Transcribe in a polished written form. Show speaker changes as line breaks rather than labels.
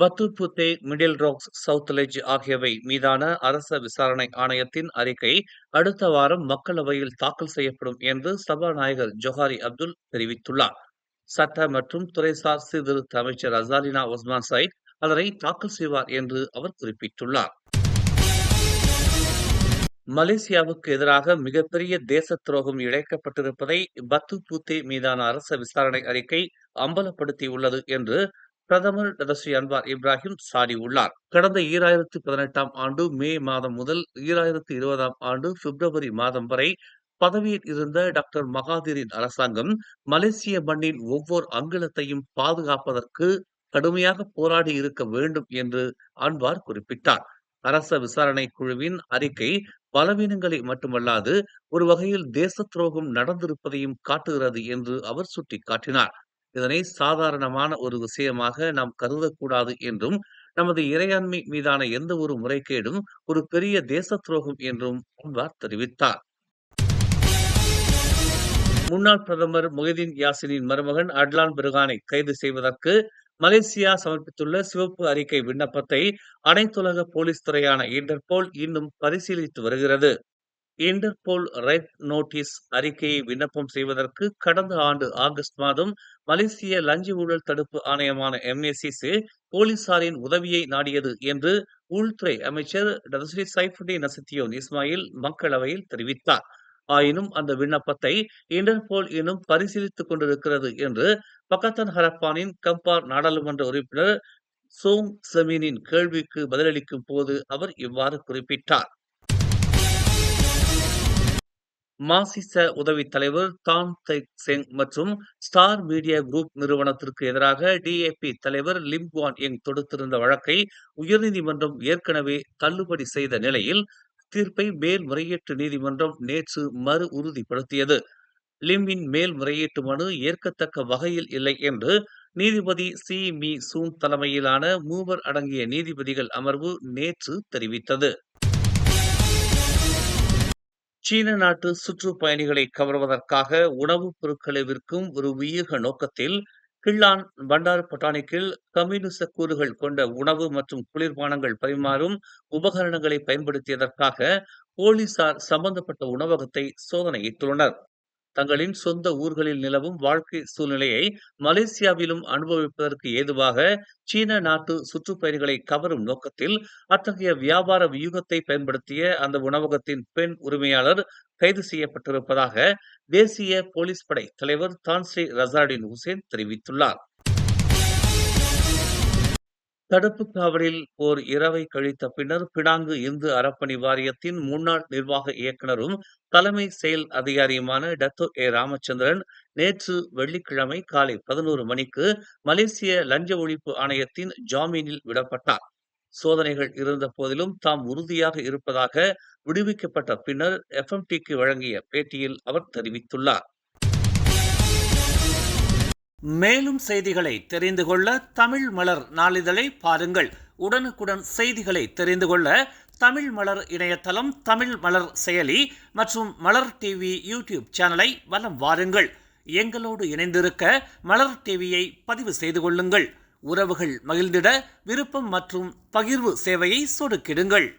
பத்துபுத்தே, middle rocks, south ledge ஆகியவை மீதான அரச விசாரணை ஆணையத்தின் அறிக்கை அடுத்த வாரம் மக்களவையில் தாக்கல் செய்யப்படும் என்று சபாநாயகர் ஜொஹாரி அப்துல் தெரிவித்துள்ளார். சட்ட மற்றும் துறைசார் சீர்திருத்த அமைச்சர் அசாலினா ஒஸ்மான் சைட் அதனை தாக்கல் செய்வார் என்று அவர் குறிப்பிட்டுள்ளார். மலேசியாவுக்கு எதிராக மிகப்பெரிய தேச துரோகம் இழைக்கப்பட்டிருப்பதை பத்துபுத்தே மீதான அரச விசாரணை அறிக்கை அம்பலப்படுத்தியுள்ளது என்று பிரதமர் டதஸ்ரீ அன்வார் இப்ராஹிம் சாடியுள்ளார். கடந்த 2018ஆம் ஆண்டு மே மாதம் முதல் 2020ஆம் ஆண்டு பிப்ரவரி மாதம் வரை பதவியில் இருந்த டாக்டர் மகாதிரின் அரசாங்கம் மலேசிய மண்ணின் ஒவ்வொரு அங்குலத்தையும் பாதுகாப்பதற்கு கடுமையாக போராடி இருக்க வேண்டும் என்று அன்வார் குறிப்பிட்டார். அரச விசாரணை குழுவின் அறிக்கை பலவீனங்களை மட்டுமல்லாது ஒரு வகையில் தேச துரோகம் நடந்திருப்பதையும் காட்டுகிறது என்று அவர் சுட்டிக்காட்டினார். இதனை சாதாரணமான ஒரு விஷயமாக நாம் கருதக்கூடாது என்றும் நமது இறையாண்மை மீதான எந்த ஒரு முறைகேடும் ஒரு பெரிய தேச துரோகம் என்றும் அன்வார் தெரிவித்தார். முன்னாள் பிரதமர் மொஹிதீன் யாசினின் மருமகன் அட்லான் பெர்ஹானை கைது செய்வதற்கு மலேசியா சமர்ப்பித்துள்ள சிவப்பு அறிக்கை விண்ணப்பத்தை அனைத்துலக போலீஸ் துறையான இன்டர்போல் இன்னும் பரிசீலித்து வருகிறது. இன்டர்போல் ரெட் நோட்டீஸ் அறிக்கையை விண்ணப்பம் செய்வதற்கு கடந்த ஆண்டு ஆகஸ்ட் மாதம் மலேசிய லஞ்ச ஊழல் தடுப்பு ஆணையமான MACC போலீசாரின் உதவியை நாடியது என்று உள்துறை அமைச்சர் டதஸ்ரீ சைஃபுடின் நசுத்தியோன் இஸ்மாயில் மக்களவையில் தெரிவித்தார். ஆயினும் அந்த விண்ணப்பத்தை இன்டர்போல் இன்னும் பரிசீலித்துக் கொண்டிருக்கிறது என்று பக்கத்தன் ஹரப்பானின் கம்பார் நாடாளுமன்ற உறுப்பினர் சோங் செமீனின் கேள்விக்கு பதிலளிக்கும் போது அவர் இவ்வாறு குறிப்பிட்டார். மாசிச உதவித் தலைவர் தான் தைக் செங் மற்றும் ஸ்டார் மீடியா குரூப் நிறுவனத்திற்கு எதிராக DAP தலைவர் லிம் குவான் யங் தொடுத்திருந்த வழக்கை உயர்நீதிமன்றம் ஏற்கனவே தள்ளுபடி செய்த நிலையில் தீர்ப்பை மேல்முறையீட்டு நீதிமன்றம் நேற்று மறு உறுதிப்படுத்தியது. லிம்மின் மேல்முறையீட்டு மனு ஏற்கத்தக்க வகையில் இல்லை என்று நீதிபதி CME சூன் தலைமையிலான 3 அடங்கிய நீதிபதிகள் அமர்வு நேற்று தெரிவித்தது. சீன நாட்டு சுற்றுப்பயணிகளை கவர்வதற்காக உணவுப் பொருட்களை விற்கும் ஒரு வியூக நோக்கத்தில் கிள்ளான் பண்டார் பொட்டானிக்கில் கம்யூனிச கூறுகள் கொண்ட உணவு மற்றும் குளிர்பானங்கள் பரிமாறும் உபகரணங்களை பயன்படுத்தியதற்காக போலீசார் சம்பந்தப்பட்ட உணவகத்தை சோதனையிட்டுள்ளனர். தங்களின் சொந்த ஊர்களில் நிலவும் வாழ்க்கை சூழ்நிலையை மலேசியாவிலும் அனுபவிப்பதற்கு ஏதுவாக சீன நாட்டு சுற்றுப்பயணிகளை கவரும் நோக்கத்தில் அத்தகைய வியாபார வியூகத்தை பயன்படுத்திய அந்த உணவகத்தின் பெண் உரிமையாளர் கைது செய்யப்பட்டிருப்பதாக தேசிய போலீஸ் படை தலைவர் தான்ஸ்ரீ ரசாடின் ஹுசேன் தெரிவித்துள்ளார். தடுப்பு காவலில் ஓர் இரவை கழித்த பின்னர் பினாங்கு இந்து அறப்பணி வாரியத்தின் முன்னாள் நிர்வாக இயக்குநரும் தலைமை செயல் அதிகாரியுமான டத்தோ ராமச்சந்திரன் நேற்று வெள்ளிக்கிழமை காலை 11 மணிக்கு மலேசிய லஞ்ச ஒழிப்பு ஆணையத்தின் ஜாமீனில் விடப்பட்டார். சோதனைகள் இருந்த போதிலும் தாம் உறுதியாக இருப்பதாக விடுவிக்கப்பட்ட பின்னர் FMTக்கு வழங்கிய பேட்டியில் அவர் தெரிவித்துள்ளார். மேலும் செய்திகளை தெரிந்து கொள்ள தமிழ் மலர் நாளிதழை பாருங்கள். உடனுக்குடன் செய்திகளை தெரிந்து கொள்ள தமிழ் மலர் இணையதளம், தமிழ் மலர் செயலி மற்றும் மலர் டிவி யூடியூப் சேனலை வலம் வாருங்கள். எங்களோடு இணைந்திருக்க மலர் டிவியை பதிவு செய்து கொள்ளுங்கள். உறவுகள் மகிழ்ந்திட விருப்பம் மற்றும் பகிர்வு சேவையை சொடுக்கிடுங்கள்.